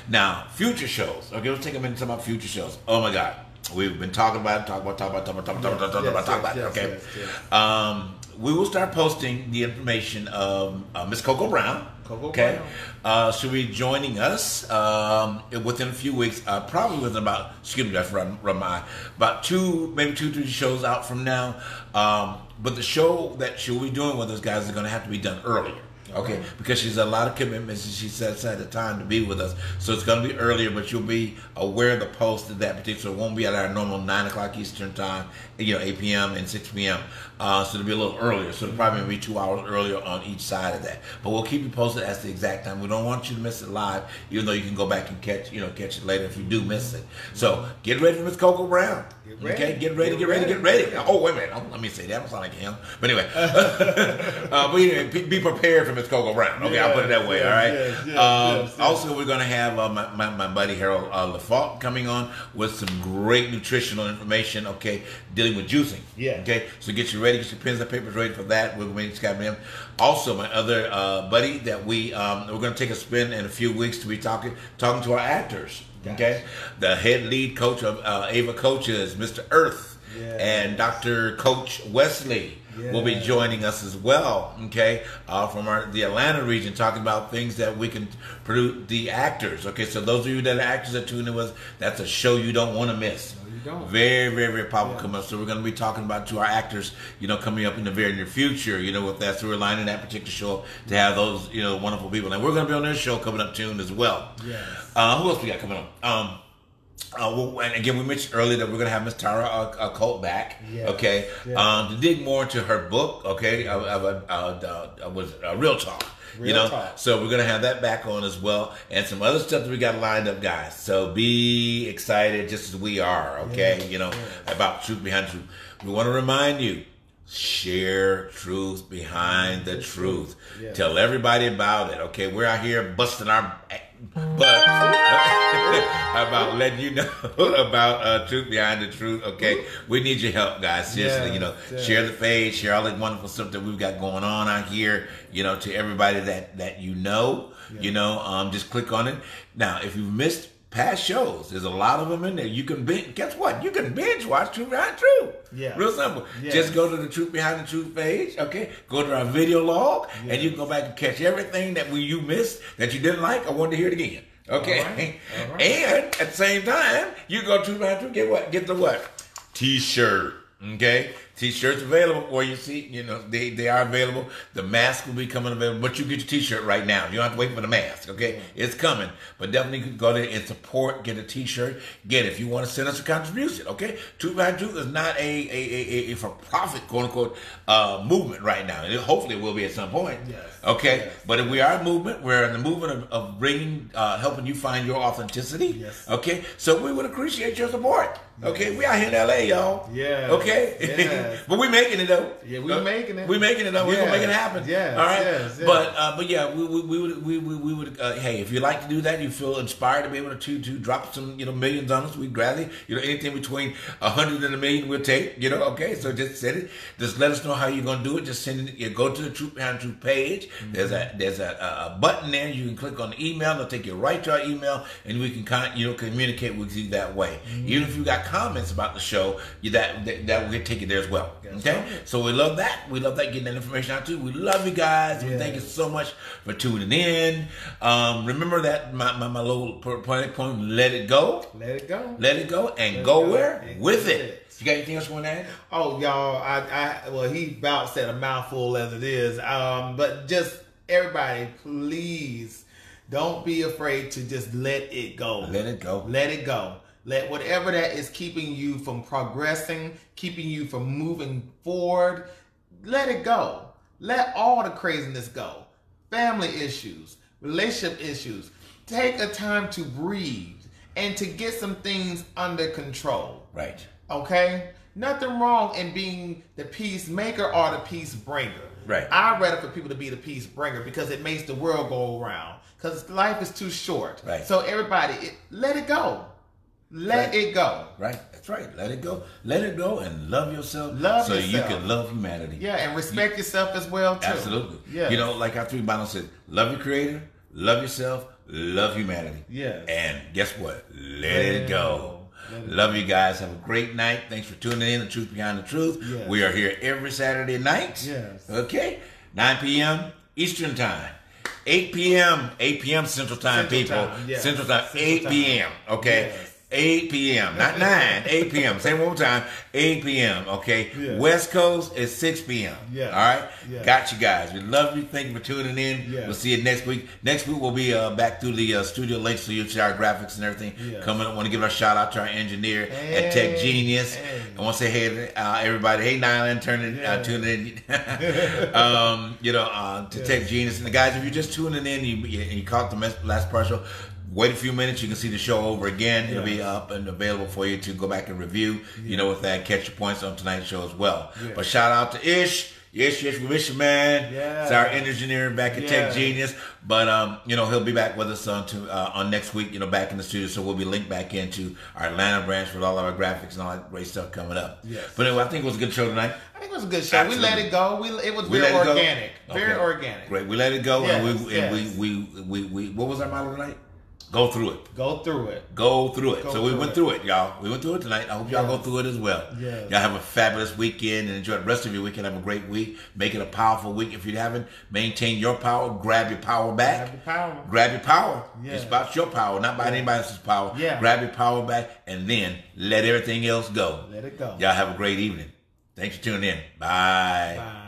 now future shows. Okay, let's take a minute to talk about future shows. Oh my God, we've been talking about it. Talk about it. Okay. Yes. We will start posting the information of Miss Coco Brown. Brown. She'll be joining us within a few weeks, probably within about, about 3 shows out from now. But the show that she'll be doing with us, guys, is going to have to be done earlier. Okay, because she's a lot of commitments and she set aside the time to be with us. So it's going to be earlier, but you'll be aware of the post of that particular. It won't be at our normal 9 o'clock Eastern time, 8 p.m. and 6 p.m. So it'll be a little earlier. So it'll probably be 2 hours earlier on each side of that. But we'll keep you posted as to the exact time. We don't want you to miss it live, even though you can go back and catch it later if you do miss it. So get ready for Miss Coco Brown. Okay, get ready. Oh, wait a minute. Let me say that. I don't sound like him. But anyway, be prepared for Miss Coco Brown. Okay, I'll put it that way. All right. Yes. Also, we're going to have my buddy Harold LaFault coming on with some great nutritional information. Okay, dealing with juicing. Yeah. Okay, so get you ready. Get your pens and papers ready for that. We're going to be him. Also, my other buddy that we're going to take a spin in a few weeks to be talking to our actors. Okay, the head lead coach of Ava Coaches, Mr. Earth, and Dr. Coach Wesley will be joining us as well. Okay, from the Atlanta region, talking about things that we can produce the actors. Okay, so those of you that are actors that tune in with us, that's a show you don't want to miss. Very, very, very powerful coming up. So we're going to be talking about to our actors, coming up in the very near future, with that. So we're lining that particular show to have those, wonderful people. And we're going to be on their show coming up soon as well. Yes. Who else we got coming up? And again, we mentioned earlier that we're going to have Miss Tara Colt back, okay, to dig more into her book, okay, was Real Talk. So we're gonna have that back on as well, and some other stuff that we got lined up, guys. So be excited, just as we are, okay? About Truth Behind Truth. We want to remind you, Share truth behind the truth. Yes. Tell everybody about it. Okay, we're out here busting our butts about letting you know about truth behind the truth. Okay, we need your help, guys. Seriously, share the page, share all the wonderful stuff that we've got going on out here. To everybody that you know. Just click on it. Now, if you've missed past shows, there's a lot of them in there. You can binge. Guess what? You can binge watch Truth Behind Truth. Yeah. Real simple. Yes. Just go to the Truth Behind the Truth page. Okay. Go to our video log, and you can go back and catch everything that you missed that you didn't like or wanted to hear it again. Okay. All right. And at the same time, you go to Truth Behind Truth. Get what? Get the what? T-shirt. Okay. T-shirts available for you. See, they are available. The mask will be coming available, but you get your T-shirt right now. You don't have to wait for the mask. Okay, it's coming. But definitely go there and support. Get a T-shirt. Get it. If you want to send us a contribution. Okay, Truth Behind Truth is not a for-profit quote unquote movement right now. Hopefully, it will be at some point. Yes. Okay, yes. But if we are a movement, we're in the movement of bringing, helping you find your authenticity. Yes. Okay, so we would appreciate your support. Okay, we out here in LA, y'all. Yeah. Okay. Yes. But we making it though. Yeah, we making it. We making it though. We're gonna make it happen. Yeah. All right. Yes. But yeah, we would. Hey, if you like to do that, you feel inspired to be able to drop some millions on us. We'd gladly anything between 100 and a million we'll take. Okay. So just send it. Just let us know how you're gonna do it. Just send it. You go to the Truth Behind Truth page. Mm-hmm. There's a button there. You can click on the email. It'll take you right to our email, and we can communicate with you that way. Mm-hmm. Even if you got comments about the show, that will take you there as well. Okay, so we love that. We love that, getting that information out too. We love you guys. Yeah. We thank you so much for tuning in. Remember that my little point, let it go. Let it go. Let it go and go where? And with it. You got anything else you want to add? Oh, y'all, well, he about said a mouthful as it is. But just everybody, please don't be afraid to just let it go. Let it go. Let it go. Let whatever that is keeping you from progressing, keeping you from moving forward, let it go. Let all the craziness go. Family issues, relationship issues. Take a time to breathe and to get some things under control. Right. Okay? Nothing wrong in being the peacemaker or the peace bringer. Right. I'd rather for people to be the peace bringer because it makes the world go around. Because life is too short. Right. So everybody, let it go. Let it go. Right. That's right. Let it go. Let it go and love yourself. Love so yourself. You can love humanity. Yeah, and respect yourself as well too. Absolutely. Yeah. Like our three Bible said, love your creator, love yourself, love humanity. Yeah. And guess what? Let it go. Love you guys. Have a great night. Thanks for tuning in to Truth Behind the Truth. Yes. We are here every Saturday night. Yes. Okay. 9 p.m. Eastern Time. 8 p.m. Central Time, people. Yes. Central Time, 8 p.m. Okay. Yes. 8 p.m. Not 9, 8 p.m. Same one more time, 8 p.m. Okay. Yeah. West Coast is 6 p.m. Yeah. All right. Yeah. Got you guys. We love you. Thank you for tuning in. Yeah. We'll see you next week. Next week we'll be back through the studio links so you see our graphics and everything. Yeah. Coming up. Want to give a shout out to our engineer at Tech Genius. I want to say hey to everybody. Hey Nyland, tuning in. To Tech Genius and the guys. If you're just tuning in, you caught the last partial. Wait a few minutes, you can see the show over again. It'll be up and available for you to go back and review, with that, catch your points on tonight's show as well. Yeah. But shout out to Ish. Ish, we miss you, man. Yeah. It's our engineer back at Tech Genius. But, he'll be back with us on next week, back in the studio. So we'll be linked back into our Atlanta branch with all of our graphics and all that great stuff coming up. Yes. But anyway, I think it was a good show tonight. I think it was a good show. Absolutely. We let it go. It was very organic. Very organic. Great. We let it go. Yes. And we what was our motto tonight? Go through it. Go through it. Go through it. So we went through it, y'all. We went through it tonight. I hope y'all go through it as well. Yes. Y'all have a fabulous weekend and enjoy the rest of your weekend. Have a great week. Make it a powerful week. If you haven't, maintain your power. Grab your power back. Grab your power. Yes. It's about your power, not by anybody else's power. Yeah. Grab your power back and then let everything else go. Let it go. Y'all have a great evening. Thanks for tuning in. Bye. Bye.